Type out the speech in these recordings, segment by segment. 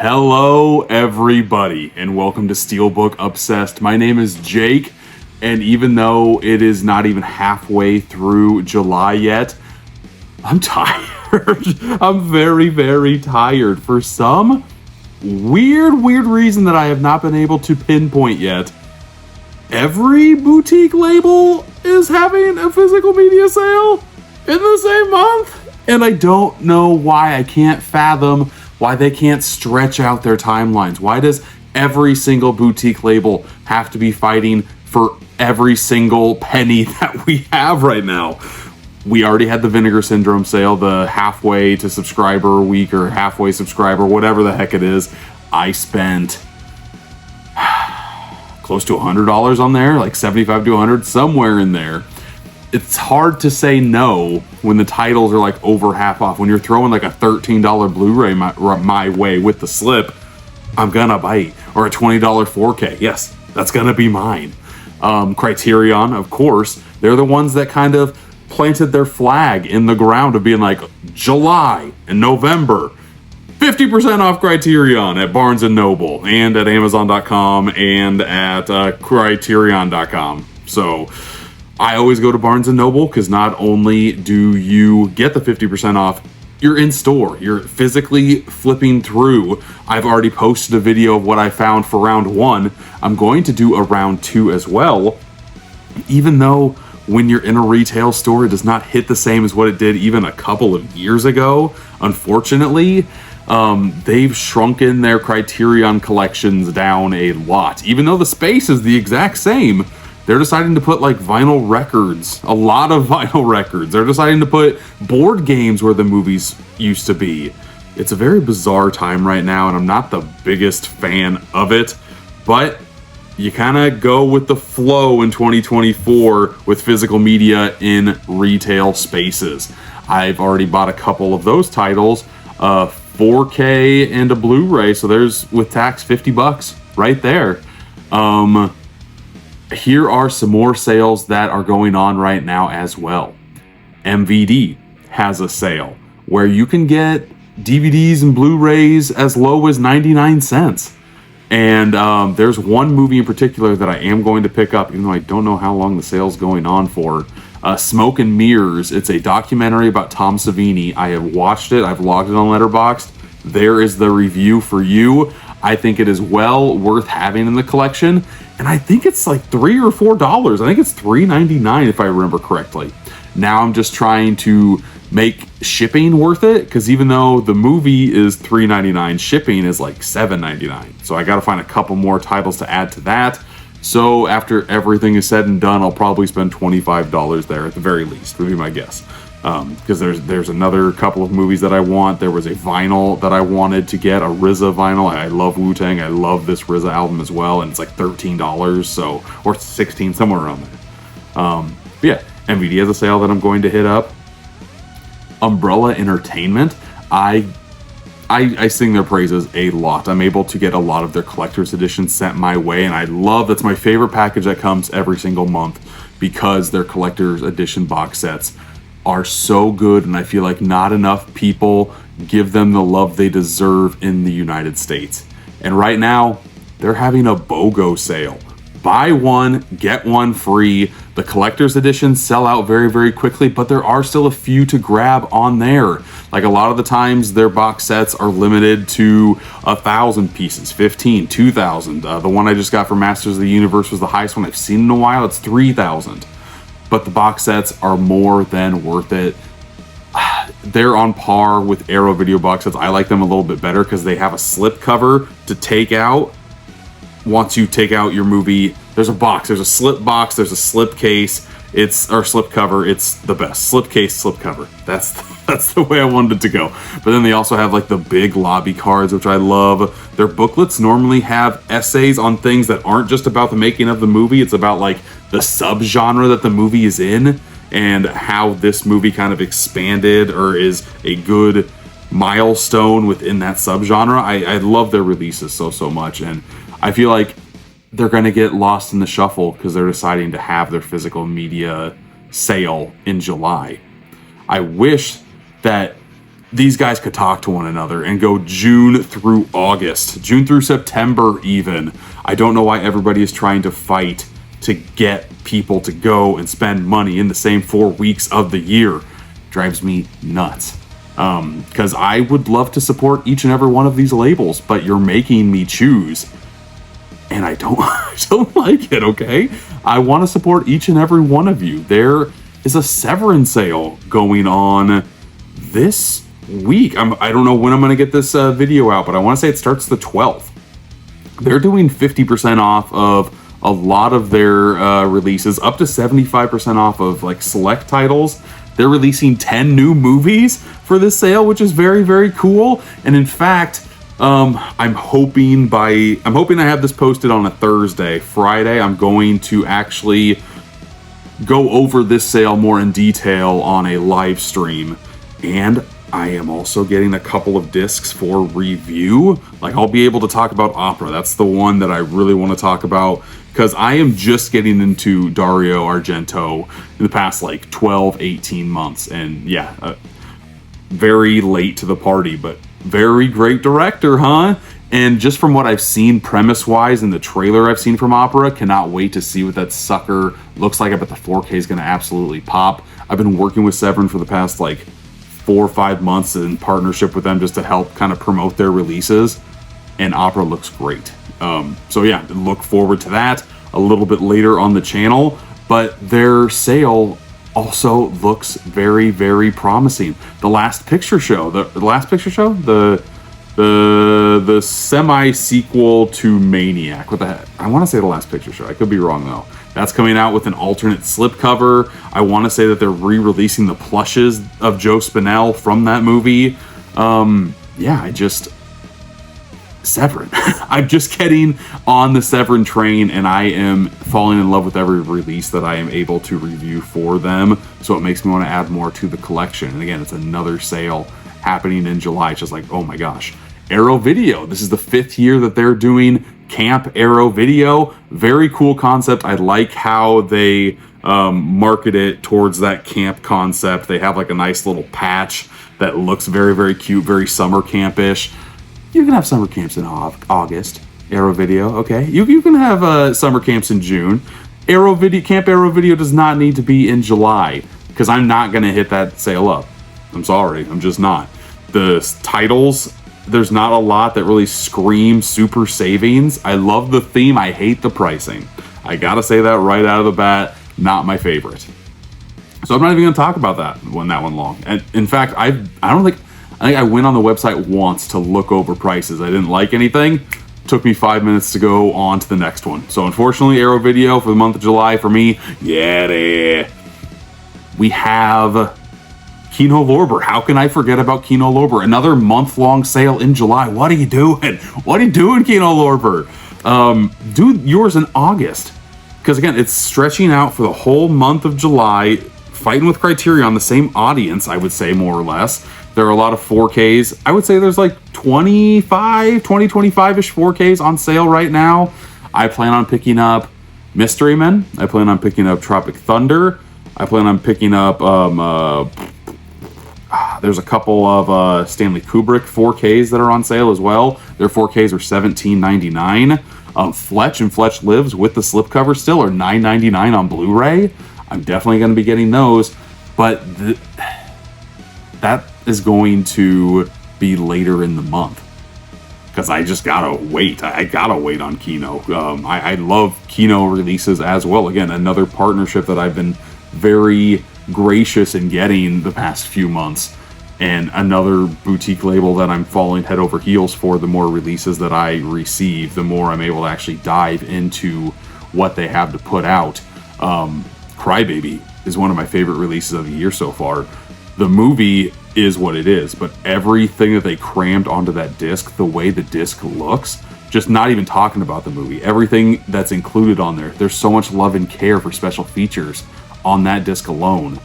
Hello, everybody, and welcome to Steelbook Obsessed. My name is Jake, and even though it is not even halfway through July yet, I'm tired. I'm very, very tired. For some weird reason that I have not been able to pinpoint yet, every boutique label is having a physical media sale in the same month, and I don't know why. I can't fathom why they can't stretch out their timelines. Why does every single boutique label have to be fighting for every single penny that we have right now? We already had the Vinegar Syndrome sale, the halfway to subscriber week or halfway subscriber, whatever the heck it is. I spent close to $100 on there, like 75 to 100, somewhere in there. It's hard to say no when the titles are like over half off. When you're throwing like a $13 Blu-ray my way with the slip, I'm gonna bite. Or a $20 4K. Yes, that's gonna be mine. Criterion, of course, they're the ones that kind of planted their flag in the ground of being like, July and November, 50% off Criterion at Barnes & Noble and at Amazon.com and at Criterion.com. So I always go to Barnes & Noble because not only do you get the 50% off, you're in store. You're physically flipping through. I've already posted a video of what I found for round one. I'm going to do a round two as well, even though when you're in a retail store, it does not hit the same as what it did even a couple of years ago. Unfortunately, they've shrunken their Criterion collections down a lot. Even though the space is the exact same, they're deciding to put like vinyl records, a lot of vinyl records. They're deciding to put board games where the movies used to be. It's a very bizarre time right now, and I'm not the biggest fan of it, but you kind of go with the flow in 2024 with physical media in retail spaces. I've already bought a couple of those titles, 4K and a Blu-ray, so there's, with tax, $50 right there. Here are some more sales that are going on right now as well. MVD has a sale where you can get DVDs and Blu-rays as low as 99 cents. And there's one movie in particular that I am going to pick up, even though I don't know how long the sale's going on for. Smoke and Mirrors. It's a documentary about Tom Savini. I have watched it. I've logged it on Letterboxd. There is the review for you. I think it is well worth having in the collection. And I think it's like $3 or $4. I think it's $3.99 if I remember correctly. Now I'm just trying to make shipping worth it, because even though the movie is $3.99, shipping is like $7.99. So I got to find a couple more titles to add to that. So after everything is said and done, I'll probably spend $25 there at the very least, would be my guess. Because there's another couple of movies that I want. There was a vinyl that I wanted to get, a RZA vinyl. I love Wu-Tang. I love this RZA album as well, and it's like $13, so, or $16, somewhere around there. But yeah, MVD has a sale that I'm going to hit up. Umbrella Entertainment, I sing their praises a lot. I'm able to get a lot of their collector's editions sent my way, and I love, that's my favorite package that comes every single month, because their collector's edition box sets are so good, and I feel like not enough people give them the love they deserve in the United States. And right now, they're having a BOGO sale. Buy one, get one free. The collector's editions sell out very quickly, but there are still a few to grab on there. Like a lot of the times, their box sets are limited to 1,000 pieces, 15, 2,000. The one I just got for Masters of the Universe was the highest one I've seen in a while. It's 3,000. But the box sets are more than worth it. They're on par with Arrow video box sets. I like them a little bit better because they have a slip cover to take out. Once you take out your movie, there's a box, there's a slip box, there's a slip case, or slip cover. It's the best. Slip case, slip cover. That's the way I wanted it to go. But then they also have like the big lobby cards, which I love. Their booklets normally have essays on things that aren't just about the making of the movie. It's about like the subgenre that the movie is in and how this movie kind of expanded or is a good milestone within that subgenre. I love their releases so much, and I feel like they're going to get lost in the shuffle because they're deciding to have their physical media sale in July. I wish that these guys could talk to one another and go June through August, June through September even. I don't know why everybody is trying to fight to get people to go and spend money in the same 4 weeks of the year. Drives me nuts. Because I would love to support each and every one of these labels, but you're making me choose. And I don't, I don't like it, okay? I want to support each and every one of you. There is a Severin sale going on this week. I don't know when I'm going to get this video out, but I want to say it starts the 12th. They're doing 50% off of a lot of their releases, up to 75% off of like select titles. They're releasing 10 new movies for this sale, which is very, very cool. And in fact, I'm hoping I have this posted on a Thursday. Friday, I'm going to actually go over this sale more in detail on a live stream. And I am also getting a couple of discs for review. Like, I'll be able to talk about Opera. That's the one that I really want to talk about, because I am just getting into Dario Argento in the past like 12, 18 months. And yeah, very late to the party, but very great director, huh? And just from what I've seen premise-wise in the trailer I've seen from Opera, cannot wait to see what that sucker looks like. I bet the 4K is going to absolutely pop. I've been working with Severin for the past like 4 or 5 months in partnership with them just to help kind of promote their releases, and Opera looks great. So yeah, look forward to that a little bit later on the channel, but their sale also looks very, very promising. The Last Picture Show, the semi-sequel to Maniac. What the heck? I want to say The Last Picture Show. I could be wrong though. That's coming out with an alternate slipcover. I want to say that they're re-releasing the plushes of Joe Spinell from that movie. Severin. I'm just getting on the Severin train, and I am falling in love with every release that I am able to review for them. So it makes me want to add more to the collection. And again, it's another sale happening in July. It's just like, oh my gosh. Arrow Video. This is the 5th year that they're doing Camp Arrow Video. Very cool concept. I like how they market it towards that camp concept. They have like a nice little patch that looks very, very cute, very summer campish. You can have summer camps in August. Arrow Video, okay. You can have summer camps in June. Camp Arrow Video does not need to be in July, because I'm not going to hit that sale up. I'm sorry, I'm just not. The titles, there's not a lot that really scream super savings. I love the theme, I hate the pricing. I gotta say that right out of the bat, not my favorite. So I'm not even gonna talk about that one long. And in fact, I think I went on the website once to look over prices. I didn't like anything. Took me 5 minutes to go on to the next one. So unfortunately, Arrow Video for the month of July for me, we have Kino Lorber. How can I forget about Kino Lorber? Another month-long sale in July. What are you doing? What are you doing, Kino Lorber? Do yours in August. Because again, it's stretching out for the whole month of July, fighting with Criterion, the same audience, I would say, more or less. There are a lot of 4Ks. I would say there's like 25-ish 4Ks on sale right now. I plan on picking up Mystery Men. I plan on picking up Tropic Thunder. I plan on picking up, there's a couple of Stanley Kubrick 4Ks that are on sale as well. Their 4Ks are $17.99. Fletch and Fletch Lives with the slipcover still are $9.99 on Blu-ray. I'm definitely going to be getting those, but that is going to be later in the month, because I just gotta wait. I gotta wait on Kino. I love Kino releases as well. Again, another partnership that I've been very gracious in getting the past few months, and another boutique label that I'm falling head over heels for. The more releases that I receive, the more I'm able to actually dive into what they have to put out. Crybaby is one of my favorite releases of the year so far. The movie is what it is, but everything that they crammed onto that disc, the way the disc looks, just not even talking about the movie, everything that's included on there, there's so much love and care for special features on that disc alone.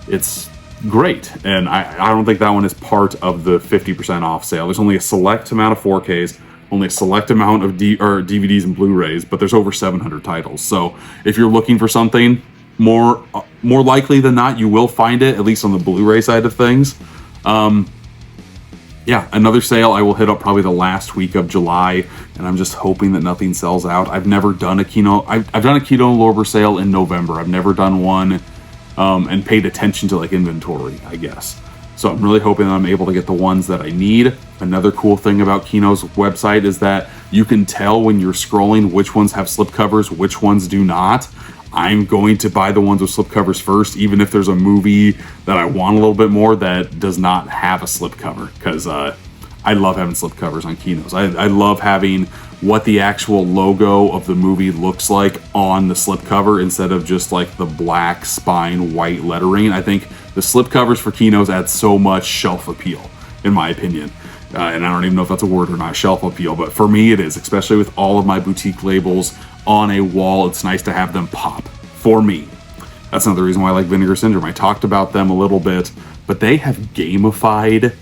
It's great, and I don't think that one is part of the 50% off sale. There's only a select amount of 4Ks, only a select amount of DVDs and Blu-rays, but there's over 700 titles. So if you're looking for something, more likely than not, you will find it, at least on the Blu-ray side of things. yeah, another sale I will hit up probably the last week of July, and I'm just hoping that nothing sells out. I've never done a Kino. I've done a Kino Lorber sale in November. I've never done one and paid attention to like inventory, I guess. So I'm really hoping that I'm able to get the ones that I need. Another cool thing about Kino's website is that you can tell when you're scrolling which ones have slipcovers, which ones do not. I'm going to buy the ones with slipcovers first, even if there's a movie that I want a little bit more that does not have a slipcover, because I love having slipcovers on Kinos. I love having what the actual logo of the movie looks like on the slipcover instead of just like the black spine white lettering. I think the slipcovers for Kinos add so much shelf appeal, in my opinion. And I don't even know if that's a word or not, shelf appeal, but for me it is, especially with all of my boutique labels on a wall. It's nice to have them pop for me. That's another reason why I like Vinegar Syndrome. I talked about them a little bit, but they have gamified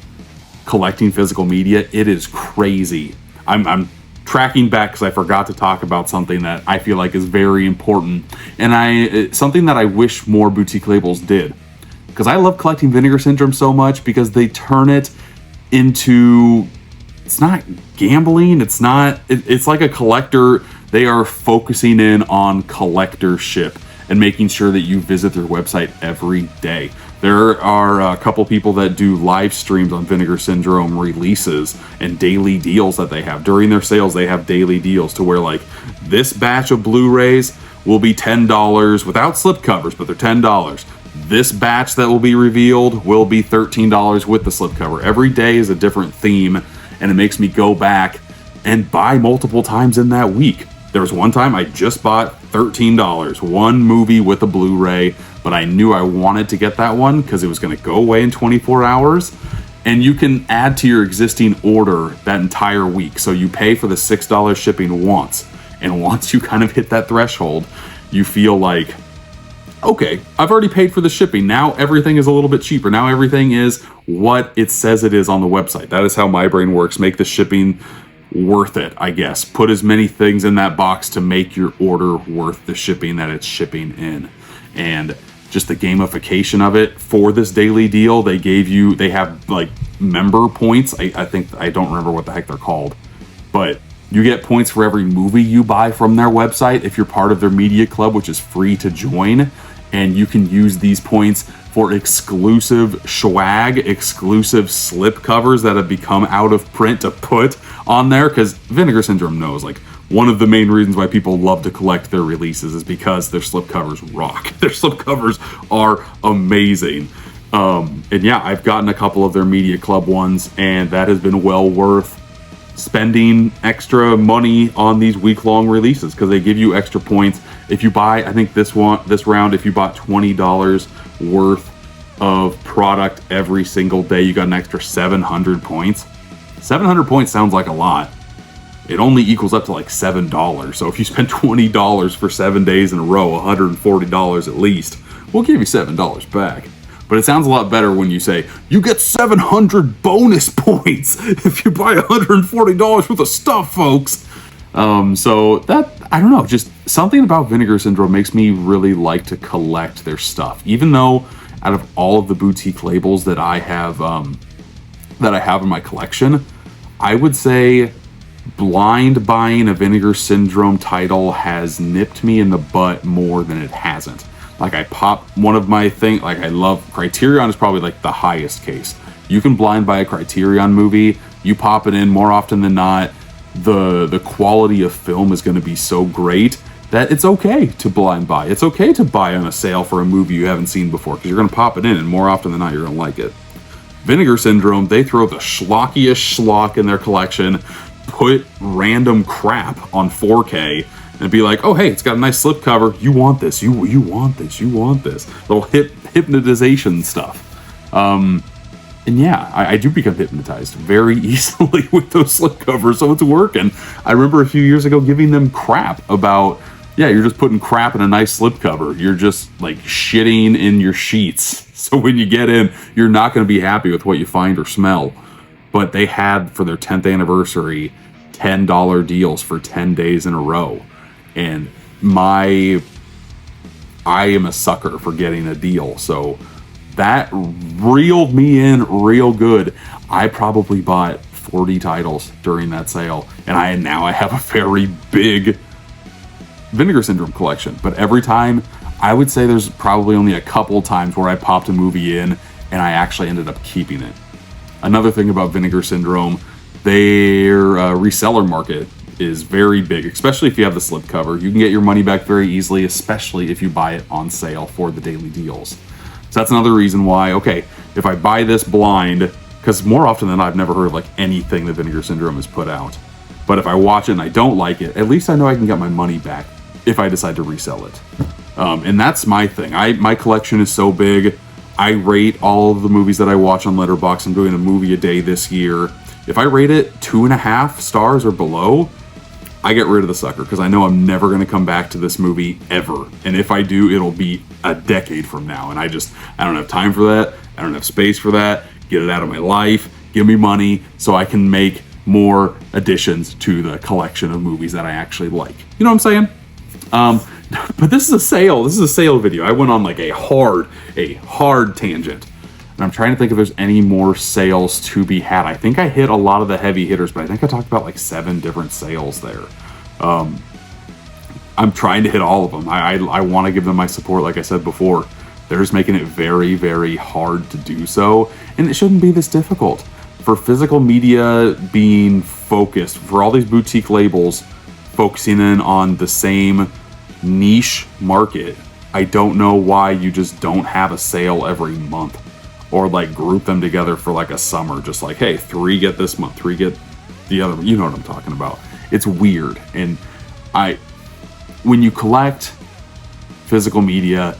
collecting physical media. It is crazy. I'm tracking back because I forgot to talk about something that I feel like is very important, and something that I wish more boutique labels did, because I love collecting Vinegar Syndrome so much because they turn it into, it's not gambling, it's like a collector. They are focusing in on collectorship and making sure that you visit their website every day. There are a couple people that do live streams on Vinegar Syndrome releases and daily deals that they have. During their sales, they have daily deals to where like this batch of Blu-rays will be $10 without slipcovers, but they're $10. This batch that will be revealed will be $13 with the slipcover. Every day is a different theme, and it makes me go back and buy multiple times in that week. There was one time I just bought $13, one movie with a Blu-ray, but I knew I wanted to get that one because it was going to go away in 24 hours. And you can add to your existing order that entire week. So you pay for the $6 shipping once. And once you kind of hit that threshold, you feel like, okay, I've already paid for the shipping. Now everything is a little bit cheaper. Now everything is what it says it is on the website. That is how my brain works. Make the shipping worth it, I guess. Put as many things in that box to make your order worth the shipping that it's shipping in. And just the gamification of it for this daily deal, they have like member points. I think, I don't remember what the heck they're called, but you get points for every movie you buy from their website if you're part of their media club, which is free to join. And you can use these points for exclusive swag, exclusive slip covers that have become out of print to put on there, because Vinegar Syndrome knows, like, one of the main reasons why people love to collect their releases is because their slip covers rock. Their slip covers are amazing. And yeah, I've gotten a couple of their media club ones, and that has been well worth spending extra money on these week-long releases, because they give you extra points. If you buy, I think this round, if you bought $20 worth of product every single day, you got an extra 700 points. 700 points sounds like a lot. It only equals up to like $7. So if you spend $20 for 7 days in a row, $140 at least, we'll give you $7 back. But it sounds a lot better when you say, you get 700 bonus points if you buy $140 worth of stuff, folks. So that, I don't know, just something about Vinegar Syndrome makes me really like to collect their stuff. Even though out of all of the boutique labels that I have in my collection, I would say blind buying a Vinegar Syndrome title has nipped me in the butt more than it hasn't. Like, I pop one of my things, like, I love Criterion is probably like the highest case. You can blind buy a Criterion movie, you pop it in, more often than not, the quality of film is going to be so great that it's okay to blind buy. It's okay to buy on a sale for a movie you haven't seen before, because you're going to pop it in, and more often than not, you're going to like it. Vinegar Syndrome, they throw the schlockiest schlock in their collection, put random crap on 4K, and be like, oh, hey, it's got a nice slipcover. You want this. You want this. You want this. Little hypnotization stuff. And yeah, I do become hypnotized very easily with those slipcovers, so it's working. I remember a few years ago giving them crap about, yeah, you're just putting crap in a nice slipcover. You're just like shitting in your sheets. So when you get in, you're not going to be happy with what you find or smell. But they had, for their 10th anniversary, $10 deals for 10 days in a row. And I am a sucker for getting a deal. So that reeled me in real good. I probably bought 40 titles during that sale, and I have a very big Vinegar Syndrome collection. But every time, I would say there's probably only a couple times where I popped a movie in and I actually ended up keeping it. Another thing about Vinegar Syndrome, their reseller market is very big, especially if you have the slipcover. You can get your money back very easily, especially if you buy it on sale for the daily deals. So that's another reason why, okay, if I buy this blind, because more often than not, I've never heard of like anything that Vinegar Syndrome has put out. But if I watch it and I don't like it, at least I know I can get my money back if I decide to resell it. And that's my thing. My collection is so big. I rate all of the movies that I watch on Letterboxd. I'm doing a movie a day this year. If I rate it 2.5 stars or below, I get rid of the sucker because I know I'm never going to come back to this movie ever. And if I do, it'll be a decade from now. And I don't have time for that. I don't have space for that. Get it out of my life. Give me money so I can make more additions to the collection of movies that I actually like. You know what I'm saying? But this is a sale. This is a sale video. I went on like a hard tangent. And I'm trying to think if there's any more sales to be had. I think I hit a lot of the heavy hitters, but I think I talked about like 7 different sales there. I'm trying to hit all of them. I want to give them my support, like I said before. They're just making it very, very hard to do so. And it shouldn't be this difficult. For physical media being focused, for all these boutique labels focusing in on the same niche market, I don't know why you just don't have a sale every month. Or like group them together for like a summer, just like, hey, 3 get this month, 3 get the other. You know what I'm talking about. It's weird. And when you collect physical media,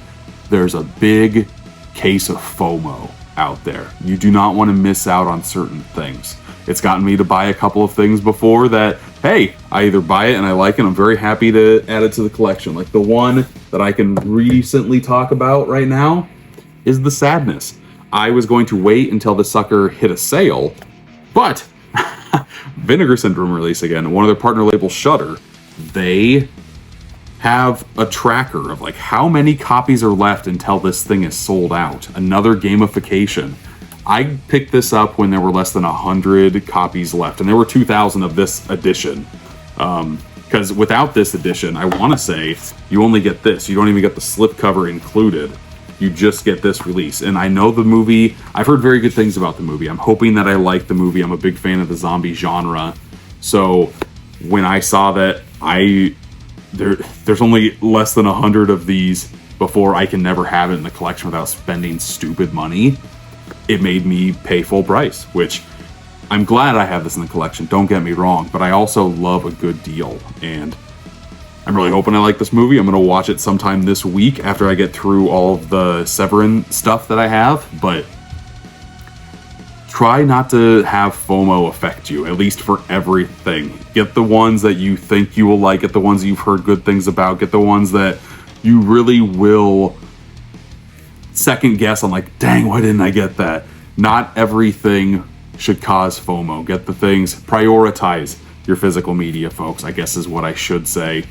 there's a big case of FOMO out there. You do not want to miss out on certain things. It's gotten me to buy a couple of things before that, hey, I either buy it and I like it, I'm very happy to add it to the collection. Like the one that I can recently talk about right now is The Sadness. I was going to wait until the sucker hit a sale, but Vinegar Syndrome release again, one of their partner labels, Shudder, they have a tracker of like how many copies are left until this thing is sold out. Another gamification. I picked this up when there were less than 100 copies left, and there were 2,000 of this edition. Because without this edition, I want to say you only get this. You don't even get the slipcover included. You just get this release. And I know the movie, I've heard very good things about the movie. I'm hoping that I like the movie. I'm a big fan of the zombie genre. So when I saw that there's only less than 100 of these before I can never have it in the collection without spending stupid money, it made me pay full price, which I'm glad I have this in the collection, don't get me wrong, but I also love a good deal. And I'm really hoping I like this movie. I'm going to watch it sometime this week after I get through all of the Severin stuff that I have, but try not to have FOMO affect you, at least for everything. Get the ones that you think you will like, get the ones that you've heard good things about, get the ones that you really will second guess on, like, dang, why didn't I get that? Not everything should cause FOMO. Get the things, prioritize your physical media, folks, I guess is what I should say.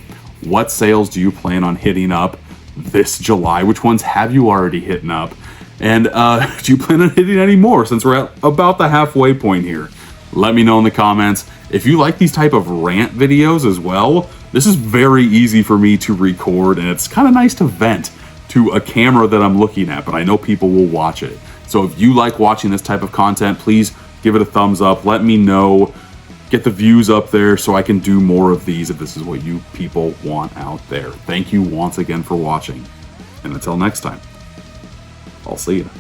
What sales do you plan on hitting up this July? Which ones have you already hitting up? And do you plan on hitting any more since we're at about the halfway point here? Let me know in the comments. If you like these type of rant videos as well, this is very easy for me to record, and it's kind of nice to vent to a camera that I'm looking at, but I know people will watch it. So if you like watching this type of content, please give it a thumbs up. Let me know. Get the views up there so I can do more of these if this is what you people want out there. Thank you once again for watching. And until next time, I'll see you.